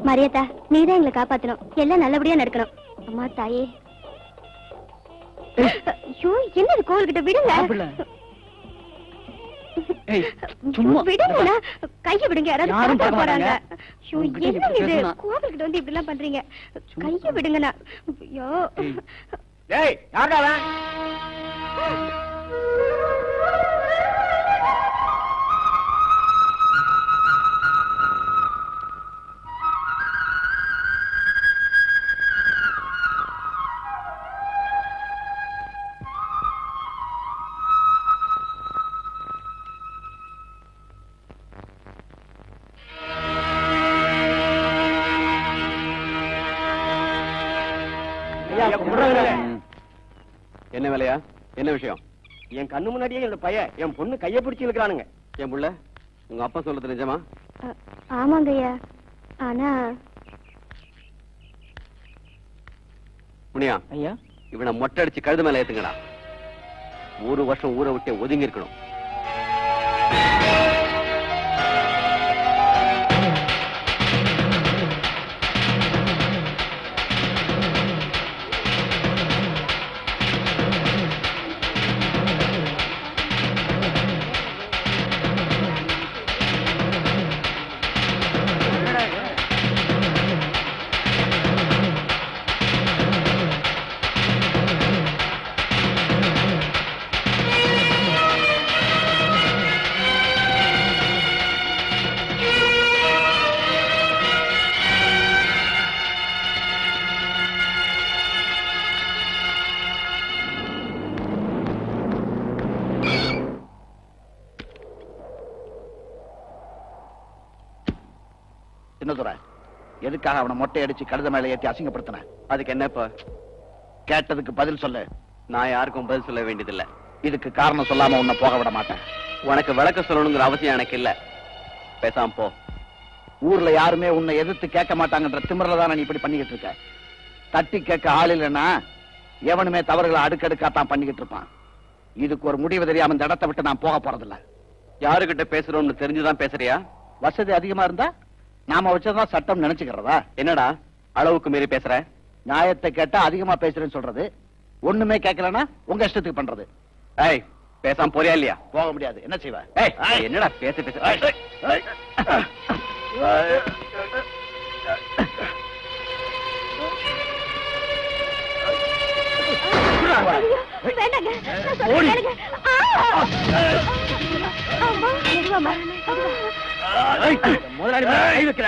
மரியாதா, நீதான் எங்களை காப்பாத்தணும். எல்லாம் நல்லபடியா நடக்கணும். அம்மா தாயே. ஐயோ, என்ன கோவில்கிட்ட விடுங்க. விடுங்க, கைய விடுங்க. யாராவது போறாங்க. என்ன இது, கோவில்கிட்ட வந்து இப்படி எல்லாம் பண்றீங்க? கைய விடுங்கண்ணா. ஐயோ, என்ன வேலையா? என்ன விஷயம்? என் கண்ணு முன்னாடியே என்னோட பையன் என் பொண்ணு கைய பிடிச்சு இழுக்கிறானுங்க. என் புள்ள, உங்க அப்பா சொல்றது நிஜமா? ஆமாங்க ஐயா. ஆனா முனியா ஐயா, இவனை மொட்டை அடிச்சு கழுது மேல ஏத்துங்கடா. 1 வருஷம் ஊரை விட்டு ஒதுங்கி இருக்கணும். எதுக்காக அவனை மொட்டை அடிச்சு கழுத மேல ஏற்றி அசிங்கப்படுத்தின? அதுக்கு என்னப்பா? கேட்டதுக்கு பதில் சொல்லு. நான் யாருக்கும் பதில் சொல்ல வேண்டியதில்லை. இதுக்கு காரணம் சொல்லாம உன்னை போக விட மாட்டேன். உனக்கு விளக்க சொல்லணுங்கிற அவசியம் எனக்கு இல்ல. பேசாம போ. ஊர்ல யாருமே உன்னை எதிர்த்து கேட்க மாட்டாங்கன்ற திமிரல தான் நீ இப்படி பண்ணிக்கிட்டு இருக்க. தட்டி கேட்க ஆள் இல்லைன்னா எவனுமே தவறுகளை அடுக்கடுக்காத்தான் பண்ணிக்கிட்டு இருப்பான். இதுக்கு ஒரு முடிவு தெரியாம இந்த இடத்தை விட்டு நான் போக போறதில்ல. யாருகிட்ட பேசுறோம்னு தெரிஞ்சுதான் பேசுறியா? வசதி அதிகமா இருந்தா நாம வச்சதான் சட்டம் நினைச்சுக்கிறதா? என்னடா அளவுக்கு மீறி பேசுற? நியாயத்தை கேட்டா அதிகமா பேசுறேன்னு சொல்றது, ஒண்ணுமே கேட்கலன்னா உங்க இஷ்டத்துக்கு பண்றது. ஏய், பேசாம போறியா இல்லையா? போக முடியாது. என்ன செய்வ? என்னடா பேச பேச முதலாளி வைக்கிற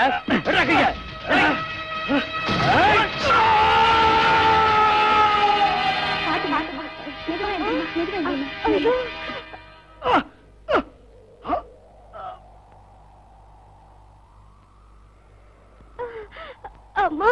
அம்மா.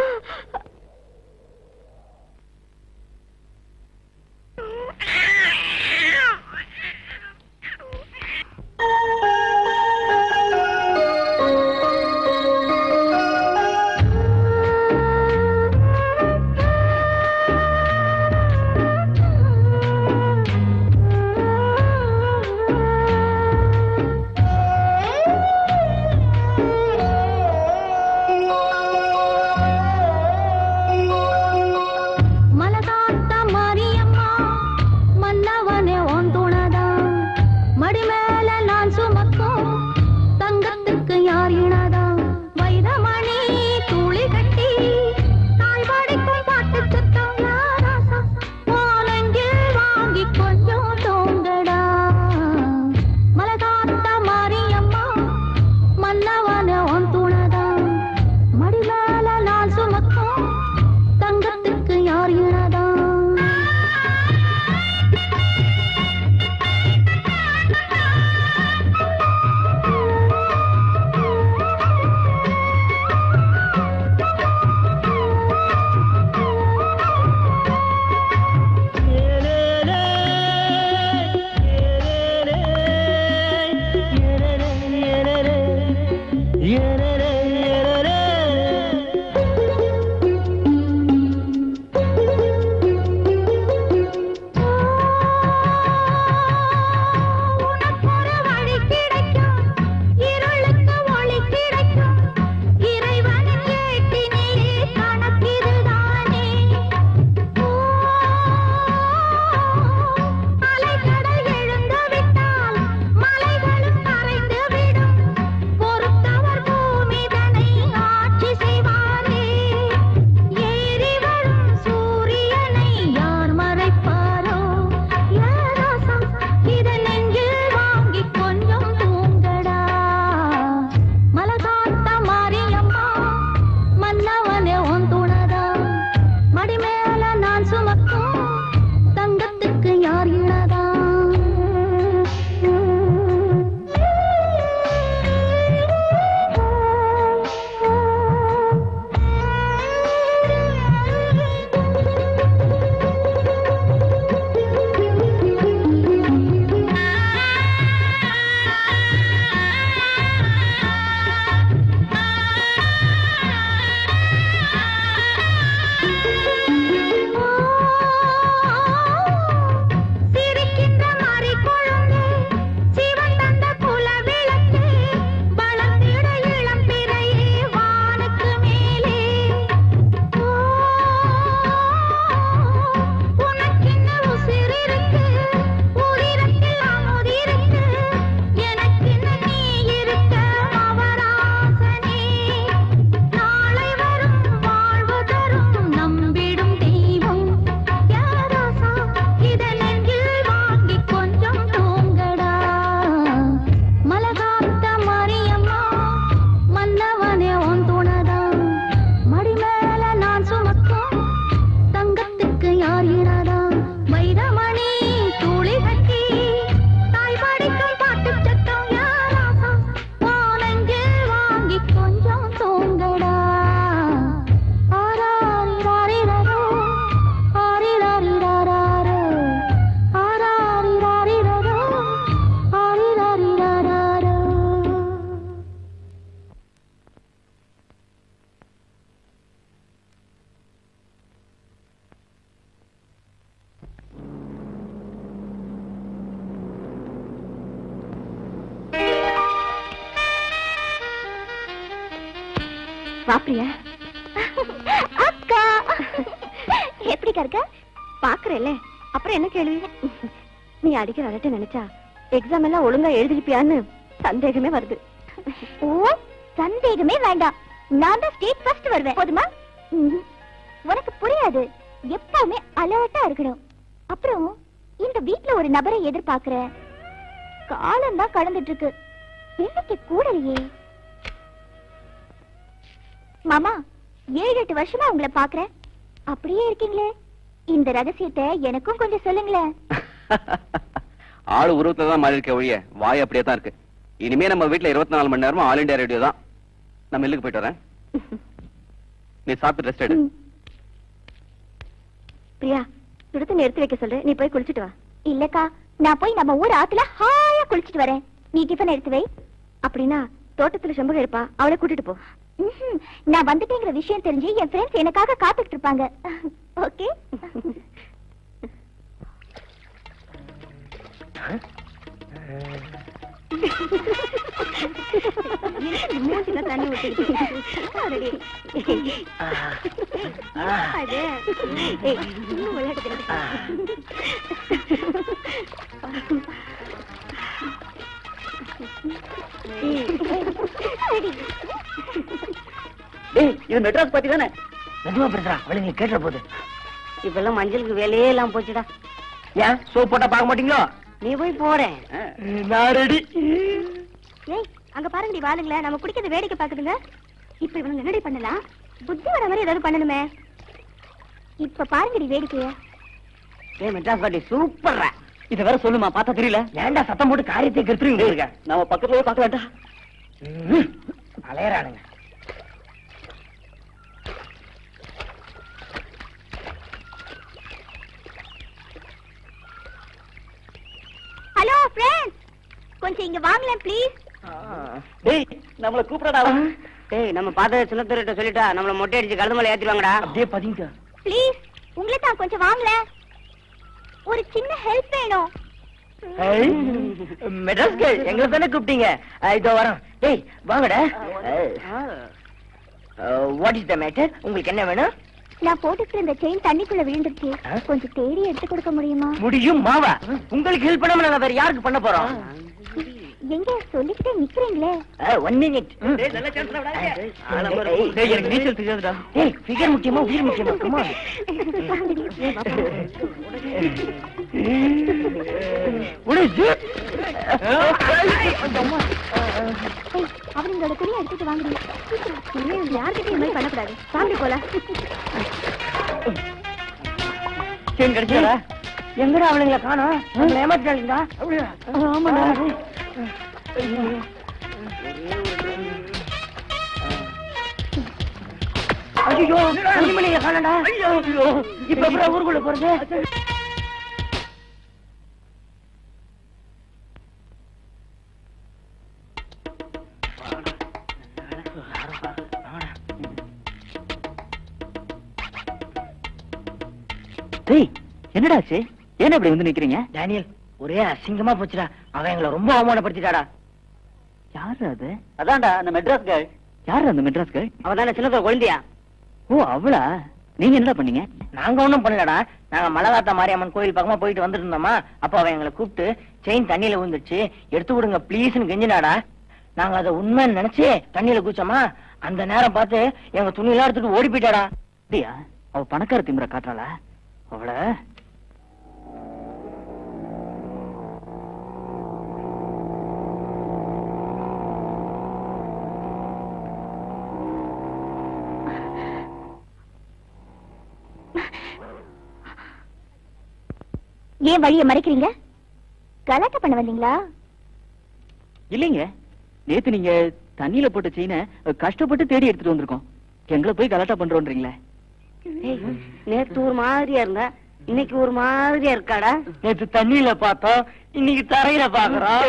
பாப்பியா அக்கா எப்படி இருக்க பாக்குறேல்ல அப்புறம் என்ன கேள்வி நீ அடிக்கிற அலட்ட நினைச்சா எக்ஸாம் எல்லாம் ஒழுங்கா எழுதிருப்பியான்னு சந்தேகமே வருது ஓ சந்தேகமே வேண்டாம் நான் தான் ஸ்டேட் ஃபர்ஸ்ட் வருவேன் போதுமா உனக்கு புரியாது எப்பவுமே அலர்ட்டா இருக்கணும் அப்புறம் இந்த வீட்ல ஒரு நபரை எதிர்பார்க்கிறேன் காலம் தான் கடந்துட்டு இருக்கு இன்னைக்கு கூடலையே மாமா 7-8 வருஷமா உங்களை பாக்குறேன் அப்படியே இருக்கீங்களே இந்த ரகசியத்தை எனக்கும் கொஞ்சம் சொல்லுங்களேன் ஆளு உருவத்துல தான் மாறி இருக்க ஒழிய வாய் அப்படியே தான் இருக்கு இனிமே நம்ம வீட்டுல 24 மணி நேரமும் ஆல் இண்டியா ரேடியோ தான் நான் மில்லுக்கு போயிட்டு வரேன் நீ சாப்பிட்டு ரெஸ்ட் எடு பிரியா சுடுத்து எடுத்து வைக்க சொல்றேன் நீ போய் குளிச்சிட்டு வா இல்லக்கா நான் போய் நம்ம ஊர் ஆத்துல ஹாயா குளிச்சிட்டு வரேன் நீ டிஃபன் எடுத்து வை அப்படின்னா தோட்டத்துல செம்பகம் இருப்பா அவளை கூட்டிட்டு போ நான் வந்துட்டேங்கிற விஷயம் தெரிஞ்சு என் ஃப்ரெண்ட்ஸ் எனக்காக காத்துக்கிட்டு இருப்பாங்க ஓகே மூஞ்சில தண்ணி ஊத்திட்டு இன்னும் விளையாட்டு இது மெட்ராஸ் பாத்தி தானே மெதுவா பேசுறா அவளை நீ கேட்டுற போது இப்பெல்லாம் மஞ்சளுக்கு வேலையே எல்லாம் போச்சுடா ஏன் சோப் போட்டா பார்க்க மாட்டீங்களோ நீ போய் போறேன் நான் ரெடி ஏய் அங்க பாருங்கடி வாளுங்களே நம்ம குடிக்கிறது வேடிக்கை பாக்குதுங்க இப்ப இவனுங்க என்னடி பண்ணலாம் புத்தி வர மாதிரி ஏதாவது பண்ணணுமே இப்ப பாருங்கடி வேடிக்கைய ஏ மெட்ராஸ் பாட்டி சூப்பர்ரா இத வேற சொல்லுமா பார்த்தா தெரியல ஏன்டா சத்தம் போட்டு காரியத்தை கெடுத்துறீங்க இருக்க நம்ம பக்கத்துலயே பார்க்க வேண்டாம் அலையறானுங்க ஹலோ ஃப்ரெண்ட்ஸ் கொஞ்சம் இங்க வாங்களேன் ப்ளீஸ் டேய் நம்மள கூப்பிடடா டேய் நம்ம பாத சுனத்தர்ட்ட சொல்லிட்டா நம்மள மொட்டை அடிச்சு கழுதுமலை ஏத்திடுவாங்கடா அப்படியே பதிங்க ப்ளீஸ் உங்களை தான் கொஞ்சம் வாங்களேன் ஒரு சின்ன ஹெல்ப் வேணும் மெட்ராஸ் கேர்ள் எங்களை தானே கூப்பிட்டீங்க இதோ வரோம் டேய் வாங்கடா வாட் இஸ் த மேட்டர் உங்களுக்கு என்ன வேணும் நான் போட்டுக்கிற இந்த செயின் தண்ணிக்குள்ள விழுந்துருச்சு கொஞ்சம் தேடி எடுத்து கொடுக்க முடியுமா முடியும் மாவா உங்களுக்கு ஹெல்ப் பண்ணாம நாங்க வேற யாருக்கு பண்ண போறோம் எங்க சொல்லிக்கிட்டே நிக்கிறீங்களே 1 மினிட் எனக்கு நீச்சல் தெரியாதுடா டேய் ஃபிகர் முக்கியமா உயிர் முக்கியமா கமா அவங்களோட துணியை எடுத்துட்டு வாங்க யார்கிட்டயும் இந்த மாதிரி பண்ணக்கூடாது சாமி போல செயின் கிடைச்சா எங்கடா அவளுங்களை காணோம் நம்மள ஏமாத்திட்டாங்களா ஆமாடா ஐயோ அனிமணியை காணடா இப்ப எப்படி ஊருக்குள்ள போறது என்னடாச்சு ஏன் அப்படி வந்து நிக்கிறீங்க டேனியல் ஒரே அசிங்கமா போச்சுடா அவன் எங்களை ரொம்ப அவமானப்படுத்திட்டாடா யாரு அது அதான்டா அந்த மெட்ராஸ் கேர்ள் யாரு அந்த மெட்ராஸ் கேர்ள் அவதான சின்னதோட குழந்தையா ஓ அவளா நீங்க என்னடா பண்ணீங்க நாங்க ஒண்ணும் பண்ணலடா நாங்க மலைகாத்தா மாரியம்மன் கோயில் பக்கமா போயிட்டு வந்துட்டு இருந்தோமா அப்ப அவன் எங்களை கூப்பிட்டு செயின் தண்ணியில விழுந்துருச்சு எடுத்து கொடுங்க பிளீஸ்னு கெஞ்சினாடா நாங்க அதை உண்மைன்னு நினைச்சு தண்ணியில குச்சோமா அந்த நேரம் பார்த்து எங்க துணி எல்லாம் எடுத்துட்டு ஓடி போயிட்டாடா அப்படியா அவ பணக்கார திமிர காட்டுறாளா அவள ஏன் வழியை மறைக்கிறீங்க கலாட்டா பண்ண வந்தீங்களா இல்லைங்க நேத்து நீங்க தண்ணியில போட்ட செயினை கஷ்டப்பட்டு தேடி எடுத்துட்டு வந்திருக்கோம் எங்களை போய் கலாட்டா பண்றோன்றீங்களே நேத்து ஒரு மாதிரியா இருந்தா இன்னைக்கு ஒரு மாதிரியா இருக்காடா நேத்து தண்ணியில பார்த்தோம் இன்னைக்கு தரையில பாக்குறோம்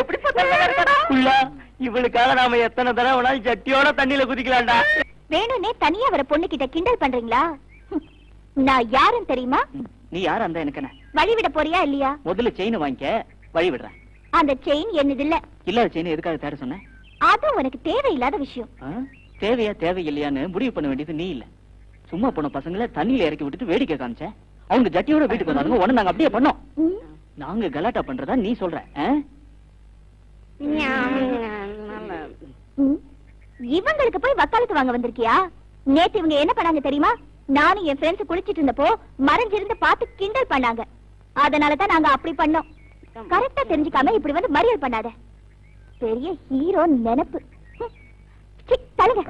இவளுக்காக நாம எத்தனை தடவை சட்டியோட தண்ணியில குதிக்கலாம்டா வேணும்னே தனியா வர பொண்ணு கிட்ட கிண்டல் பண்றீங்களா நான் யாருன்னு தெரியுமா நீ யாரு அந்த எனக்கு என்ன வழி விட போறியா இல்லையா முதல்ல செயின் வாங்கிக்க வழி விடுறேன் அந்த செயின் என்னது இல்ல இல்லாத செயின் எதுக்காக தேட சொன்னேன் அது உனக்கு தேவையில்லாத விஷயம் தேவையா தேவையில்லையான்னு முடிவு பண்ண வேண்டியது நீ இல்ல. சும்மா போன பசங்களை தண்ணியில இறக்கி விட்டுட்டு வேடிக்கை காமிச்சேன். அவங்க ஜட்டியோட வீட்டுக்கு வந்தாங்க. உடனே நாங்க அப்படியே பண்ணோம். நாங்க கலாட்டா பண்றதா நீ சொல்ற? இவங்களுக்கு போய் வக்காலத்து வாங்க வந்திருக்கியா? நேத்து இவங்க என்ன பண்ணாங்க தெரியுமா? நானும் என் ஃப்ரெண்ட்ஸ் குளிச்சிட்டு இருந்தப்போ மறைஞ்சிருந்து பார்த்து கிண்டல் பண்ணாங்க. அதனாலதான் நாங்க அப்படி பண்ணோம். கரெக்டா தெரிஞ்சுக்காம இப்படி வந்து மறியல் பண்ணாத. பெரிய ஹீரோ நினைப்பு. தலுங்க.